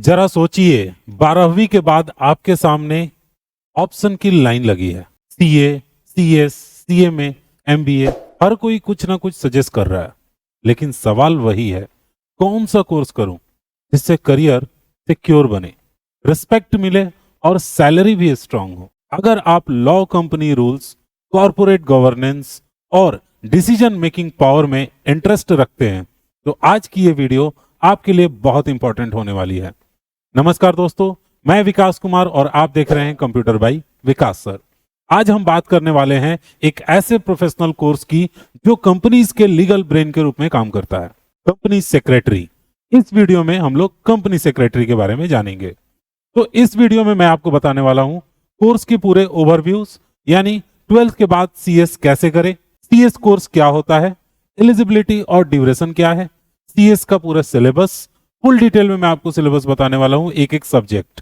जरा सोचिए, 12वीं के बाद आपके सामने ऑप्शन की लाइन लगी है। सीए, सीएस, सीएमए, एमबीए, हर कोई कुछ ना कुछ सजेस्ट कर रहा है, लेकिन सवाल वही है, कौन सा कोर्स करूं जिससे करियर सिक्योर बने, रिस्पेक्ट मिले और सैलरी भी स्ट्रांग हो। अगर आप law, company rules, corporate governance और डिसीजन मेकिंग पावर में इंटरेस्ट रखते हैं तो आज की ये वीडियो आपके लिए बहुत इंपॉर्टेंट होने वाली है। नमस्कार दोस्तों, मैं विकास कुमार और आप देख रहे हैं कंप्यूटर बाय विकास सर। आज हम बात करने वाले हैं एक ऐसे प्रोफेशनल कोर्स की जो कंपनीज के लीगल ब्रेन के रूप में काम करता है, कंपनी सेक्रेटरी। इस वीडियो में हम लोग कंपनी सेक्रेटरी के बारे में जानेंगे। तो इस वीडियो में मैं आपको बताने वाला हूं कोर्स के पूरे ओवरव्यूज, यानी 12th के बाद सीएस कैसे करें, सीएस कोर्स क्या होता है, एलिजिबिलिटी और ड्यूरेशन क्या है, सीएस का पूरा सिलेबस, फुल डिटेल में मैं आपको सिलेबस बताने वाला हूं, एक एक सब्जेक्ट,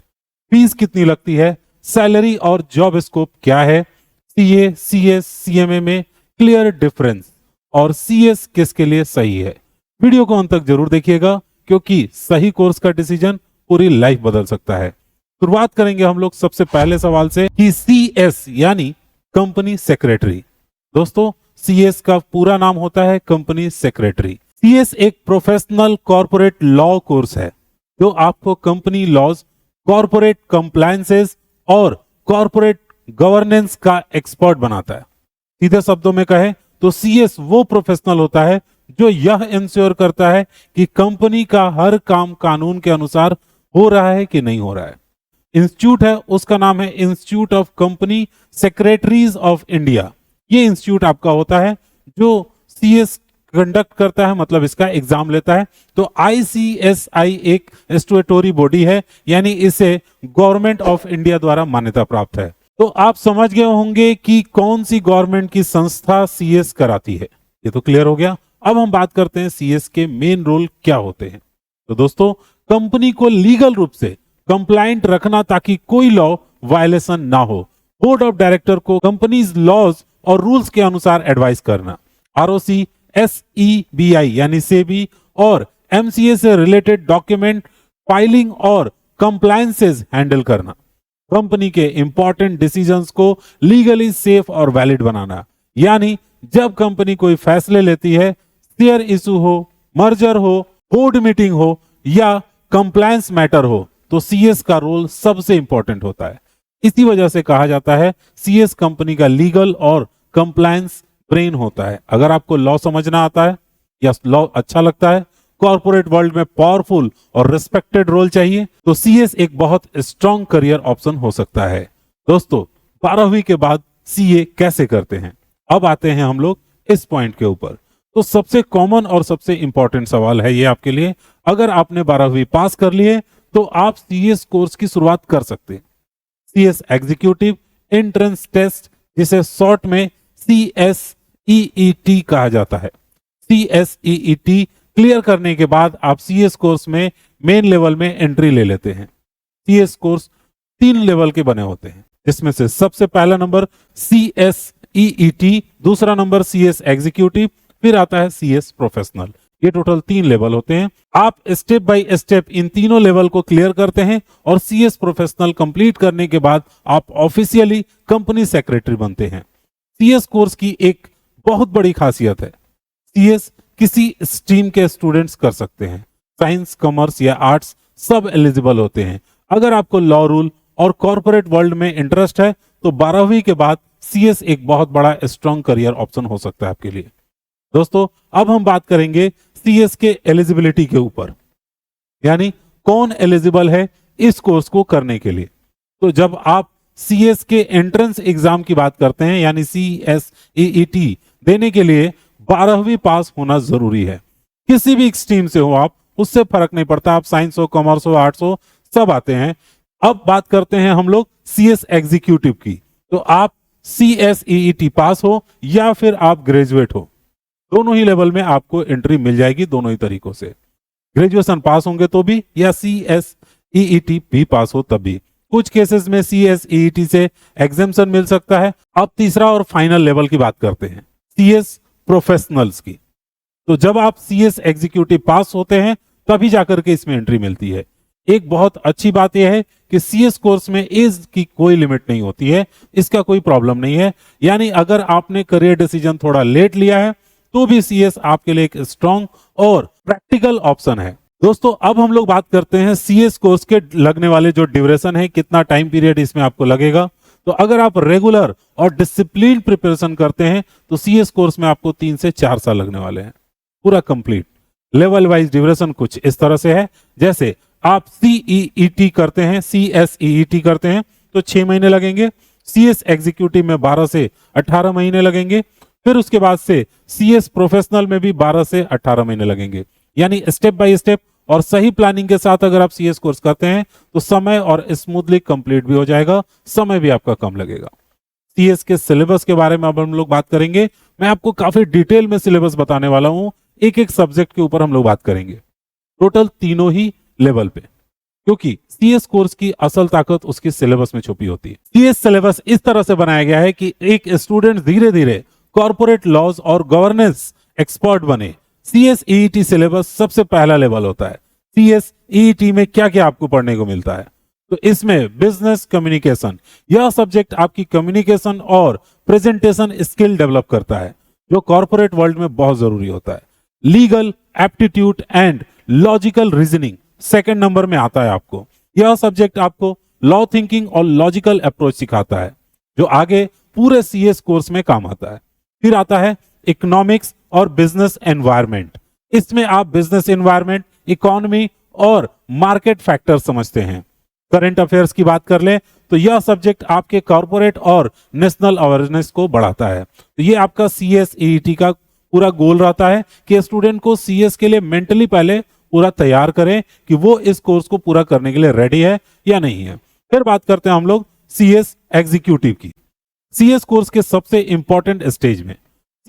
फीस कितनी लगती है, सैलरी और जॉब स्कोप क्या है, सीए, सीएस, सीएमए में क्लियर डिफरेंस और सीएस किसके लिए सही है। वीडियो को अंत तक जरूर देखिएगा क्योंकि सही कोर्स का डिसीजन पूरी लाइफ बदल सकता है। शुरुआत करेंगे हम लोग सबसे पहले सवाल से कि सीएस यानी कंपनी सेक्रेटरी। दोस्तों, सीएस का पूरा नाम होता है कंपनी सेक्रेटरी। सीएस एक प्रोफेशनल कॉर्पोरेट लॉ कोर्स है जो आपको कंपनी लॉज, कॉर्पोरेट कंप्लायंसेस और कॉर्पोरेट गवर्नेंस का एक्सपर्ट बनाता है। सीधे शब्दों में कहें तो सीएस वो प्रोफेशनल होता है जो यह इंश्योर करता है कि कंपनी का हर काम कानून के अनुसार हो रहा है कि नहीं हो रहा है। इंस्टीट्यूट है, उसका नाम है institute of company secretaries of India. ये इंस्टीट्यूट आपका होता है जो सीएस कंडक्ट करता है, मतलब इसका एग्जाम लेता है। तो आईसीएसआई एक स्टैट्यूटरी बॉडी है, यानी इसे गवर्नमेंट ऑफ इंडिया द्वारा मान्यता प्राप्त है। तो आप समझ गए होंगे कि कौन सी गवर्नमेंट की संस्था सीएस कराती है, ये तो क्लियर हो गया। अब हम बात करते हैं सीएस के मेन रोल क्या होते हैं। तो दोस्तों, कंपनी को लीगल रूप से कंप्लायंट रखना ताकि कोई लॉ वायलेशन ना हो। बोर्ड ऑफ डायरेक्टर को कंपनीज लॉज और रूल्स के अनुसार एडवाइस करना। आरओसी, एसईबीआई यानी सेबी और एमसीए से रिलेटेड डॉक्यूमेंट फाइलिंग और कंप्लायंसेस हैंडल करना। कंपनी के इंपॉर्टेंट डिसीजंस को लीगली सेफ और वैलिड बनाना, यानी जब कंपनी कोई फैसले लेती है, शेयर इशू हो, मर्जर हो, बोर्ड मीटिंग हो या कंप्लायंस मैटर हो, तो सीएस का रोल सबसे इंपॉर्टेंट होता है। इसी वजह से कहा जाता है सीएस कंपनी का लीगल और कंप्लायंस ब्रेन होता है। अगर आपको लॉ समझना आता है या लॉ अच्छा लगता है, कॉर्पोरेट वर्ल्ड में पावरफुल और रिस्पेक्टेड रोल चाहिए, तो सीएस एक बहुत स्ट्रॉन्ग करियर ऑप्शन हो सकता है। दोस्तों, 12वीं के बाद सीए कैसे करते हैं, अब आते हैं हम लोग इस पॉइंट के ऊपर। तो सबसे कॉमन और सबसे इंपॉर्टेंट सवाल है ये आपके लिए। अगर आपने 12वीं पास कर लिए तो आप सीएस कोर्स की शुरुआत कर सकते हैं। सीएस एग्जीक्यूटिव एंट्रेंस टेस्ट, जिसे शॉर्ट में सीएसईईटी कहा जाता है। सीएसईईटी क्लियर करने के बाद आप सीएस कोर्स में मेन लेवल में एंट्री ले लेते हैं। सीएस कोर्स 3 लेवल के बने होते हैं, जिसमें से सबसे पहला नंबर सीएसईईटी, दूसरा नंबर सीएस एग्जीक्यूटिव, फिर आता है सीएस प्रोफेशनल। ये टोटल 3 लेवल होते हैं। आप स्टेप बाय स्टेप इन तीनों लेवल को क्लियर करते हैं और सीएस प्रोफेशनल कंप्लीट करने के बाद आप ऑफिशियली कंपनी सेक्रेटरी बनते हैं। सीएस कोर्स की एक बहुत बड़ी खासियत है, सीएस किसी स्ट्रीम के स्टूडेंट्स कर सकते हैं। साइंस, कॉमर्स या आर्ट्स सब एलिजिबल होते हैं। अगर आपको लॉ, रूल और कॉर्पोरेट वर्ल्ड में इंटरेस्ट है तो 12वीं के बाद सीएस एक बहुत बड़ा स्ट्रॉन्ग करियर ऑप्शन हो सकता है आपके लिए। दोस्तों, अब हम बात करेंगे सीएस के एलिजिबिलिटी के ऊपर, यानी कौन एलिजिबल है इस कोर्स को करने के लिए। तो जब आप सीएस के एंट्रेंस एग्जाम की बात करते हैं, यानी सीएसईईटी देने के लिए 12वीं पास होना जरूरी है। किसी भी स्ट्रीम से हो आप, उससे फर्क नहीं पड़ता, आप साइंस हो, कॉमर्स हो, आर्ट्स हो, सब आते हैं। अब बात करते हैं हम लोग सीएस एग्जीक्यूटिव की। तो आप सीएसईईटी पास हो या फिर आप ग्रेजुएट हो, दोनों ही लेवल में आपको एंट्री मिल जाएगी, दोनों ही तरीकों से। ग्रेजुएशन पास होंगे तो भी, या सीएसईईटी भी पास हो तब भी। कुछ केसेस में सीएसईईटी से एग्जेम्पशन मिल सकता है। अब तीसरा और फाइनल लेवल की बात करते हैं, सीएस प्रोफेशनल्स की। तो जब आप सीएस एग्जीक्यूटिव पास होते हैं तभी जाकर के इसमें एंट्री मिलती है। एक बहुत अच्छी बात यह है कि सीएस कोर्स में एज की कोई लिमिट नहीं होती है, इसका कोई प्रॉब्लम नहीं है। यानी अगर आपने करियर डिसीजन थोड़ा लेट लिया है तो भी सीएस आपके लिए एक स्ट्रॉन्ग और प्रैक्टिकल ऑप्शन है। दोस्तों अब हम लोग बात करते हैं सीएस कोर्स के लगने वाले जो ड्यूरेशन है, कितना टाइम पीरियड इसमें आपको लगेगा। तो अगर आप रेगुलर और डिसिप्लिन प्रिपरेशन करते हैं तो सीएस कोर्स में आपको 3 से 4 साल लगने वाले हैं पूरा कंप्लीट। लेवल वाइज ड्यूरेशन कुछ इस तरह से है, जैसे आप सीईईटी करते हैं, सीएसईईटी करते हैं तो 6 महीने लगेंगे, सीएस एग्जीक्यूटिव में 12 से 18 महीने लगेंगे, फिर उसके बाद से सीएस प्रोफेशनल में भी 12 से 18 महीने लगेंगे। यानी स्टेप बाय स्टेप और सही प्लानिंग के साथ अगर आप सीएस कोर्स करते हैं तो समय और स्मूथली कंप्लीट भी हो जाएगा, समय भी आपका कम लगेगा। सीएस के सिलेबस के बारे में अब हम लोग बात करेंगे। मैं आपको काफी डिटेल में सिलेबस बताने वाला हूं, एक एक सब्जेक्ट के ऊपर हम लोग बात करेंगे, टोटल तीनों ही लेवल पे, क्योंकि सीएस कोर्स की असल ताकत उसके सिलेबस में छुपी होती है। सीएस सिलेबस इस तरह से बनाया गया है कि एक स्टूडेंट धीरे धीरे कॉर्पोरेट लॉज और गवर्नेंस एक्सपर्ट बने। सीएसईईटी सिलेबस सबसे पहला लेवल होता है। सीएसईईटी में क्या क्या आपको पढ़ने को मिलता है, तो इसमें बिजनेस कम्युनिकेशन, यह सब्जेक्ट आपकी कम्युनिकेशन और प्रेजेंटेशन स्किल डेवलप करता है, जो कॉर्पोरेट वर्ल्ड में बहुत जरूरी होता है। Legal aptitude and logical reasoning second number में आता है आपको। यह सब्जेक्ट आपको लॉ थिंकिंग और लॉजिकल अप्रोच सिखाता है, जो आगे पूरे सीएस कोर्स में काम आता है। फिर आता है इकोनॉमिक्स और बिजनेस एनवायरनमेंट। इसमें आप बिजनेस एनवायरनमेंट, इकोनॉमी और मार्केट फैक्टर समझते हैं। करंट अफेयर्स की बात कर लें तो यह सब्जेक्ट आपके कॉर्पोरेट और नेशनल अवेयरनेस को बढ़ाता है। तो ये आपका सीएसईईटी का पूरा गोल रहता है कि स्टूडेंट को सीएस के लिए मेंटली पहले पूरा तैयार करें कि वो इस कोर्स को पूरा करने के लिए रेडी है या नहीं है। फिर बात करते हैं हम लोग सीएस एग्जीक्यूटिव की। सीएस कोर्स के सबसे इंपॉर्टेंट स्टेज में,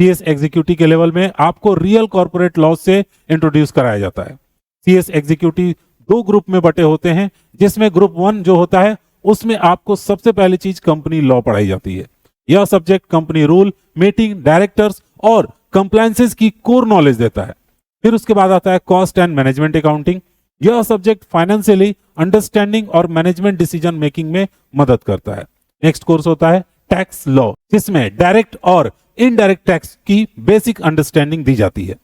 सीएस एग्जीक्यूटिव के लेवल में आपको रियल कॉर्पोरेट लॉ से इंट्रोड्यूस कराया जाता है। सीएस एग्जीक्यूटिव 2 ग्रुप में बटे होते हैं, जिसमें ग्रुप 1 जो होता है उसमें आपको सबसे पहली चीज कंपनी लॉ पढ़ाई जाती है। यह subject company rule, meeting, directors और कंप्लायंसेस की कोर नॉलेज देता है। फिर उसके बाद आता है कॉस्ट एंड मैनेजमेंट अकाउंटिंग। यह सब्जेक्ट फाइनेंशियली अंडरस्टैंडिंग और मैनेजमेंट डिसीजन मेकिंग में मदद करता है। नेक्स्ट कोर्स होता है टैक्स लॉ, जिसमें डायरेक्ट और इनडायरेक्ट टैक्स की बेसिक अंडरस्टैंडिंग दी जाती है।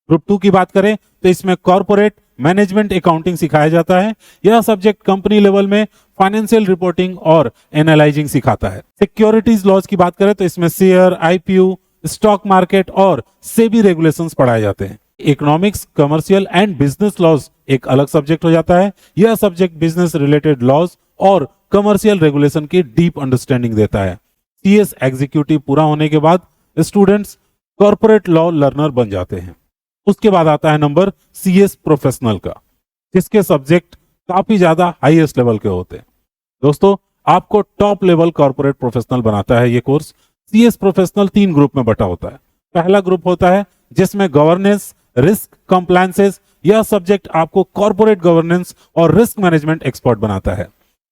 ग्रुप 2 की बात करें तो इसमें कॉर्पोरेट मैनेजमेंट अकाउंटिंग सिखाया जाता है। यह सब्जेक्ट कंपनी लेवल में फाइनेंशियल रिपोर्टिंग और एनालाइजिंग सिखाता है। सिक्योरिटीज लॉज की बात करें तो इसमें शेयर, आईपीओ, स्टॉक मार्केट और सेबी रेगुलेशंस पढ़ाए जाते हैं। Economics, commercial and business laws एक अलग सब्जेक्ट हो जाता है। यह सब्जेक्ट बिजनेस रिलेटेड लॉज और कमर्शियल रेगुलेशन की डीप अंडरस्टैंडिंग देता है। सीएस एग्जीक्यूटिव पूरा होने के बाद स्टूडेंट्स कॉर्पोरेट लॉ लर्नर बन जाते हैं। उसके बाद आता है नंबर सीएस प्रोफेशनल का, जिसके सब्जेक्ट काफी ज्यादा हाईएस्ट लेवल के होते हैं। दोस्तों आपको टॉप लेवल कॉर्पोरेट प्रोफेशनल बनाता है ये कोर्स। सीएस प्रोफेशनल 3 ग्रुप में बटा होता है। पहला ग्रुप होता है जिसमें गवर्नेंस, रिस्क, कंप्लायंसेस। यह सब्जेक्ट आपको कॉर्पोरेट गवर्नेंस और रिस्क मैनेजमेंट एक्सपर्ट बनाता है।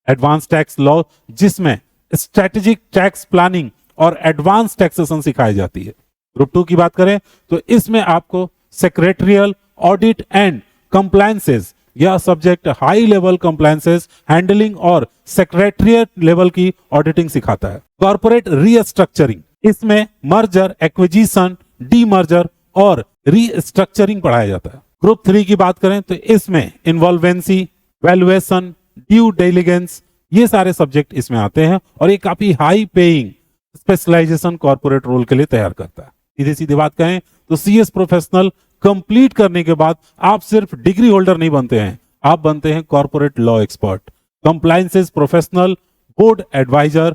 एडवांस टैक्स लॉ, जिसमें स्ट्रेटेजिक टैक्स प्लानिंग और एडवांस टैक्सेशन सिखाई जाती है। ग्रुप 2 की बात करें तो इसमें आपको सेक्रेटरियल, ऑडिट एंड कंप्लायंसेस, यह subject high level compliances handling और सेक्रेटरियल लेवल की ऑडिटिंग सिखाता है। कॉर्पोरेट रीस्ट्रक्चरिंग, इसमें मर्जर, एक्विजिशन, डीमर्जर और रीस्ट्रक्चरिंग पढ़ाया जाता है। ग्रुप 3 की बात करें तो इसमें इन्वॉल्वेंसी, वैल्यूएशन, ड्यू डिलिजेंस, ये सारे सब्जेक्ट इसमें आते हैं और ये काफी high paying specialisation corporate role के लिए तैयार करता है। सीधी सीधी बात कहें तो सीएस प्रोफेशनल कंप्लीट करने के बाद आप सिर्फ डिग्री होल्डर नहीं बनते हैं, आप बनते हैं corporate law expert, compliances professional, board advisor.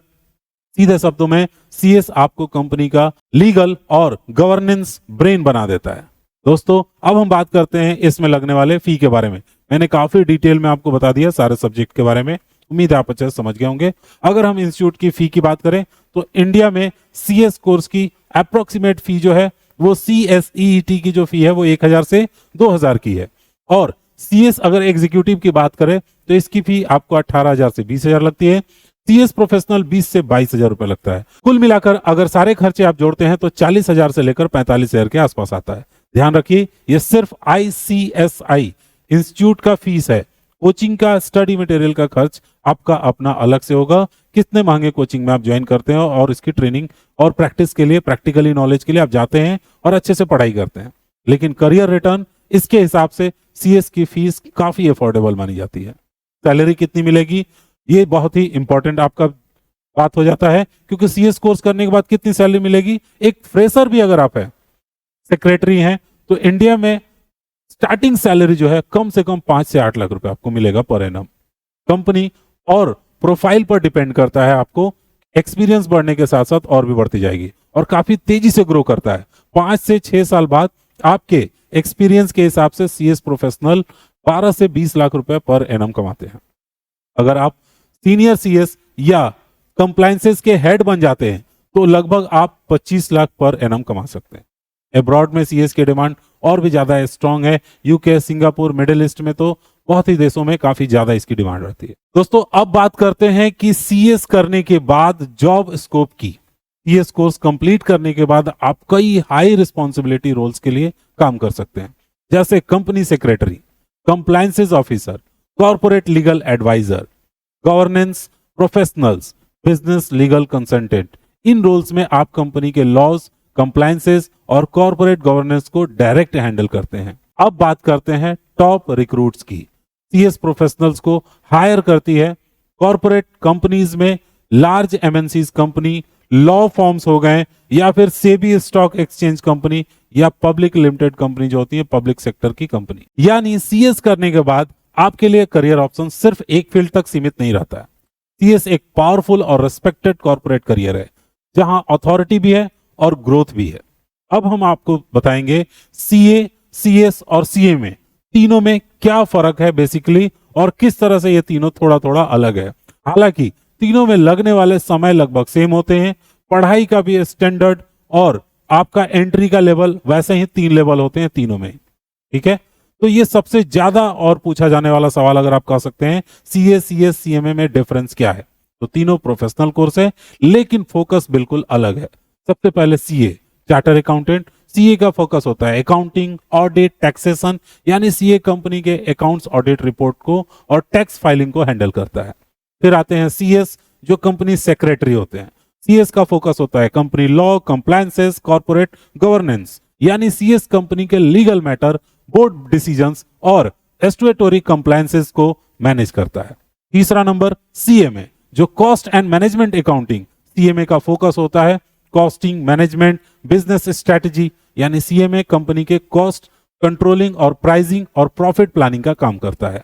सीधे शब्दों में सीएस आपको कंपनी का लीगल और गवर्नेंस ब्रेन बना देता है। दोस्तों अब हम बात करते हैं इसमें लगने वाले फी के बारे में। मैंने काफी डिटेल में आपको बता दिया सारे सब्जेक्ट के बारे में, उम्मीद है आप अच्छे से समझ गए होंगे। अगर हम इंस्टीट्यूट की फी की बात करें तो इंडिया में सीएस कोर्स की अप्रोक्सीमेट फी जो है वो सीएसईईटी की जो फी है वो 1000 से 2000 की है, और सीएस अगर एग्जीक्यूटिव की बात करें तो इसकी फी आपको 18,000 से 20,000 लगती है। सीएस प्रोफेशनल 20 से 22,000 रुपए लगता है। कुल मिलाकर अगर सारे खर्चे आप जोड़ते हैं तो 40,000 से लेकर 45,000 के आसपास आता है। ध्यान रखिए ये सिर्फ आईसीएसआई इंस्टीट्यूट का फीस है, कोचिंग का, स्टडी मटेरियल का खर्च आपका अपना अलग से होगा, कितने महंगे कोचिंग में आप ज्वाइन करते हैं और इसकी ट्रेनिंग और प्रैक्टिस के लिए, प्रैक्टिकली नॉलेज के लिए आप जाते हैं और अच्छे से पढ़ाई करते हैं। लेकिन करियर रिटर्न इसके हिसाब से सीएस की फीस काफी अफोर्डेबल मानी जाती है। सैलरी कितनी मिलेगी, ये बहुत ही इंपॉर्टेंट आपका बात हो जाता है, क्योंकि सीएस कोर्स करने के बाद कितनी सैलरी मिलेगी। एक फ्रेशर भी अगर आप है, सेक्रेटरी हैं, तो इंडिया में स्टार्टिंग सैलरी जो है कम से कम 5 से 8 लाख रुपए आपको मिलेगा पर एनम। कंपनी और प्रोफाइल पर डिपेंड करता है, आपको एक्सपीरियंस बढ़ने के साथ साथ और भी बढ़ती जाएगी और काफी तेजी से ग्रो करता है। 5 से 6 साल बाद आपके एक्सपीरियंस के हिसाब से सीएस प्रोफेशनल 12 से 20 लाख रुपए पर एनम कमाते हैं। अगर आप सीनियर सीएस या कंप्लायंसेस के हेड बन जाते हैं तो लगभग आप 25 लाख पर एनम कमा सकते हैं। अब्रॉड में सीएस की डिमांड और भी ज्यादा स्ट्रांग है। यूके, सिंगापुर, मिडिल ईस्ट में तो बहुत ही देशों में काफी ज्यादा इसकी डिमांड रहती है। दोस्तों अब बात करते हैं कि सीएस करने के बाद जॉब स्कोप की। सीएस कोर्स कंप्लीट करने के बाद आप कई हाई रिस्पॉन्सिबिलिटी रोल्स के लिए काम कर सकते हैं, जैसे company secretary, compliances officer, corporate legal adviser, governance professionals, business legal consultant. इन रोल्स में आप कंपनी के लॉज, कंप्लायंसेस और कॉर्पोरेट गवर्नेंस को डायरेक्ट हैंडल करते हैं। अब बात करते हैं टॉप रिक्रूट्स की। सीएस प्रोफेशनल्स को हायर करती है कॉर्पोरेट कंपनीज में, large MNCs company, law firms हो गए, या फिर सेबी स्टॉक एक्सचेंज कंपनी, या पब्लिक लिमिटेड कंपनी जो होती है पब्लिक सेक्टर की कंपनी। यानी सीएस करने के बाद आपके लिए करियर ऑप्शन सिर्फ एक फील्ड तक सीमित नहीं रहता है। सीएस एक पावरफुल और रिस्पेक्टेड कॉर्पोरेट करियर है जहां अथॉरिटी भी है और ग्रोथ भी है। अब हम आपको बताएंगे सीए, सीएस और सीए में तीनों में क्या फर्क है बेसिकली, और किस तरह से ये तीनों थोड़ा थोड़ा अलग है। हालांकि तीनों में लगने वाले समय लगभग सेम होते हैं, पढ़ाई का भी स्टैंडर्ड और आपका एंट्री का लेवल वैसे ही 3 लेवल होते हैं तीनों में। ठीक है, तो ये सबसे ज्यादा और पूछा जाने वाला सवाल अगर आप कह सकते हैं, सीए, सीएस, सीएमए में डिफरेंस क्या है। तो तीनों प्रोफेशनल कोर्स है लेकिन फोकस बिल्कुल अलग है। सबसे पहले सीए, चार्टर अकाउंटेंट। सीए का फोकस होता है अकाउंटिंग, ऑडिट, टैक्सेशन, यानी सीए कंपनी के अकाउंट्स, ऑडिट रिपोर्ट को और टैक्स फाइलिंग को हैंडल करता है। फिर आते हैं सीएस जो कंपनी सेक्रेटरी होते हैं। सीएस का फोकस होता है company law, compliances, corporate governance, यानी सीएस कंपनी के लीगल मैटर, बोर्ड डिसीजंस और स्टैट्यूटरी कंप्लायंसेस को मैनेज करता है। तीसरा नंबर सीएमए जो cost and management accounting. CMA का फोकस होता है कॉस्टिंग, मैनेजमेंट, बिजनेस स्ट्रेटजी, यानी सीएमए कंपनी के कॉस्ट कंट्रोलिंग और प्राइसिंग और प्रॉफिट प्लानिंग का काम करता है।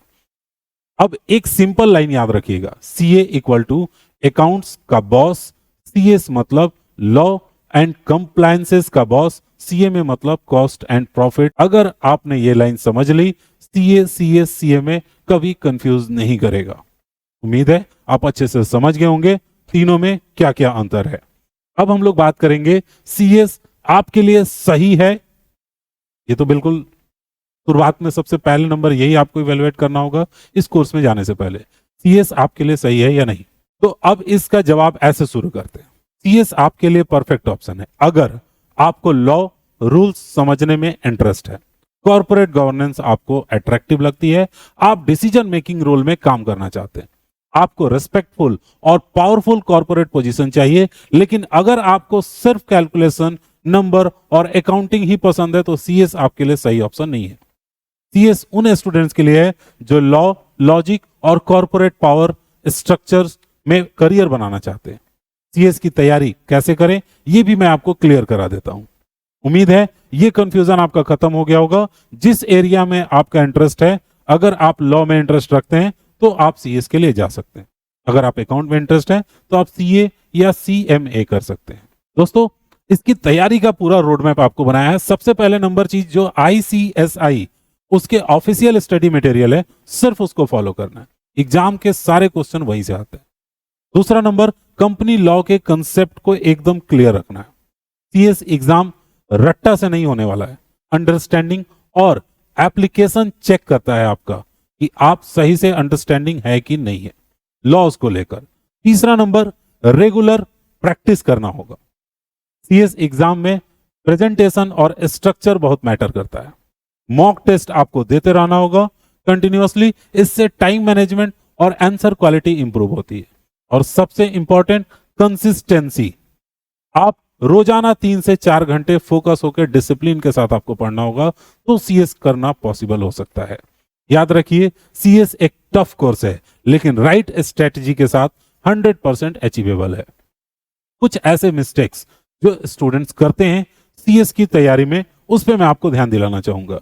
अब एक सिंपल लाइन याद रखिएगा, सीए इक्वल टू अकाउंट्स का बॉस, सीएस मतलब लॉ एंड कंप्लायंसेस का बॉस, सीएमए मतलब कॉस्ट एंड प्रॉफिट। अगर आपने ये लाइन समझ ली, सीए, सीएस, सीएमए कभी कंफ्यूज नहीं करेगा। उम्मीद है आप अच्छे से समझ गए होंगे तीनों में क्या क्या अंतर है। अब हम लोग बात करेंगे सीएस आपके लिए सही है, ये तो बिल्कुल शुरुआत में सबसे पहले नंबर यही आपको इवेलुएट करना होगा इस कोर्स में जाने से पहले, सीएस आपके लिए सही है या नहीं। तो अब इसका जवाब ऐसे शुरू करते हैं। सीएस आपके लिए परफेक्ट ऑप्शन है अगर आपको लॉ रूल्स समझने में इंटरेस्ट है, कॉर्पोरेट गवर्नेंस आपको अट्रैक्टिव लगती है, आप डिसीजन मेकिंग रोल में काम करना चाहते हैं, आपको रिस्पेक्टफुल और पावरफुल कॉर्पोरेट पोजीशन चाहिए, लेकिन अगर आपको सिर्फ कैलकुलेशन, नंबर और अकाउंटिंग ही पसंद है तो सीएस आपके लिए सही ऑप्शन नहीं है। सीएस उन स्टूडेंट्स के लिए है जो लॉ, लॉजिक और कॉर्पोरेट पावर स्ट्रक्चर्स में करियर बनाना चाहते हैं। सीएस की तैयारी कैसे करें ये भी मैं आपको क्लियर करा देता हूं। उम्मीद है ये कंफ्यूजन आपका खत्म हो गया होगा। जिस एरिया में आपका इंटरेस्ट है, अगर आप लॉ में इंटरेस्ट रखते हैं तो आप सीएस के लिए जा सकते हैं, अगर आप अकाउंट में इंटरेस्ट है तो आप सीए या सीएमए कर सकते हैं। दोस्तों इसकी तैयारी का पूरा रोड मैप आपको बनाया है। सबसे पहले नंबर चीज जो आईसीएसआई उसके ऑफिशियल स्टडी मटेरियल है, सिर्फ उसको फॉलो करना है, एग्जाम के सारे क्वेश्चन वहीं से आते हैं। दूसरा नंबर कंपनी लॉ के कंसेप्ट को एकदम क्लियर रखना है। सीएस एग्जाम रट्टा से नहीं होने वाला है, अंडरस्टैंडिंग और एप्लीकेशन चेक करता है आपका कि आप सही से अंडरस्टैंडिंग है कि नहीं है लॉज को लेकर। तीसरा नंबर रेगुलर प्रैक्टिस करना होगा। सीएस एग्जाम में प्रेजेंटेशन और स्ट्रक्चर बहुत मैटर करता है। मॉक टेस्ट आपको देते रहना होगा, कंटिन्यूअसली। इससे टाइम मैनेजमेंट और आंसर क्वालिटी इंप्रूव होती है। और सबसे इंपॉर्टेंट, कंसिस्टेंसी। आप रोजाना 3 से 4 घंटे फोकस होकर डिसिप्लिन के साथ आपको पढ़ना होगा, तो सीएस करना पॉसिबल हो सकता है। याद रखिए, सीएस एक टफ कोर्स है, लेकिन राइट स्ट्रेटजी के साथ 100% अचीवेबल है। कुछ ऐसे मिस्टेक्स जो स्टूडेंट्स करते हैं सीएस की तैयारी में, उस पर मैं आपको ध्यान दिलाना चाहूंगा।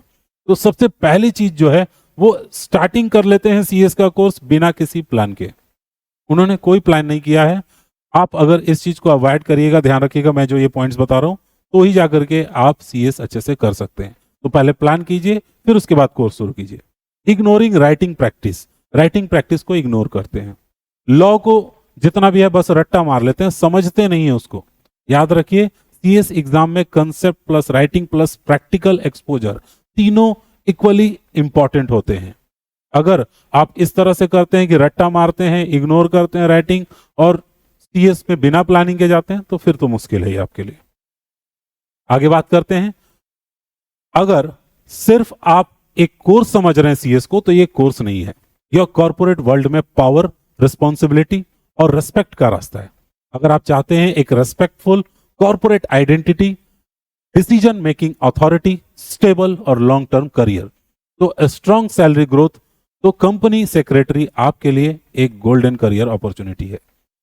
तो सबसे पहली चीज जो है, वो स्टार्टिंग कर लेते हैं सीएस का कोर्स बिना किसी प्लान के। उन्होंने कोई प्लान नहीं किया है। आप अगर इस चीज को अवॉइड करिएगा, ध्यान रखिएगा, मैं जो ये पॉइंट्स बता रहा हूं, तो ही जाकर के आप सीएस अच्छे से कर सकते हैं। तो पहले प्लान कीजिए, फिर उसके बाद कोर्स शुरू कीजिए। Ignoring writing practice, writing practice को इग्नोर करते हैं। लॉ को जितना भी है बस रट्टा मार लेते हैं, समझते नहीं है उसको। याद रखिए, सीएस एग्जाम में concept plus writing plus practical exposure तीनों इक्वली इंपॉर्टेंट होते हैं। अगर आप इस तरह से करते हैं कि रट्टा मारते हैं, इग्नोर करते हैं राइटिंग, और सीएस में बिना प्लानिंग के जाते हैं, तो फिर तो मुश्किल है आपके लिए। आगे बात करते हैं। अगर सिर्फ आप एक कोर्स समझ रहे हैं सीएस को, तो ये कोर्स नहीं है। यह कॉर्पोरेट वर्ल्ड में पावर, रिस्पॉन्सिबिलिटी और रेस्पेक्ट का रास्ता है। अगर आप चाहते हैं एक respectful corporate identity, decision making authority, stable और लॉन्ग टर्म करियर, तो स्ट्रॉन्ग सैलरी ग्रोथ, तो कंपनी सेक्रेटरी आपके लिए एक गोल्डन करियर अपॉर्चुनिटी है।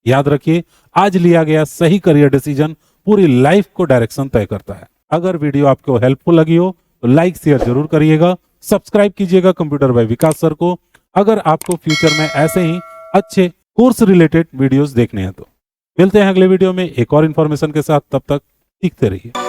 याद रखिए, आज लिया गया सही करियर डिसीजन पूरी लाइफ को डायरेक्शन तय करता है। अगर वीडियो आपको हेल्पफुल लगी हो तो लाइक शेयर जरूर करिएगा, सब्सक्राइब कीजिएगा कंप्यूटर बाय विकास सर को, अगर आपको फ्यूचर में ऐसे ही अच्छे कोर्स रिलेटेड वीडियोस देखने हैं तो। मिलते हैं अगले वीडियो में एक और इंफॉर्मेशन के साथ, तब तक सीखते रहिए।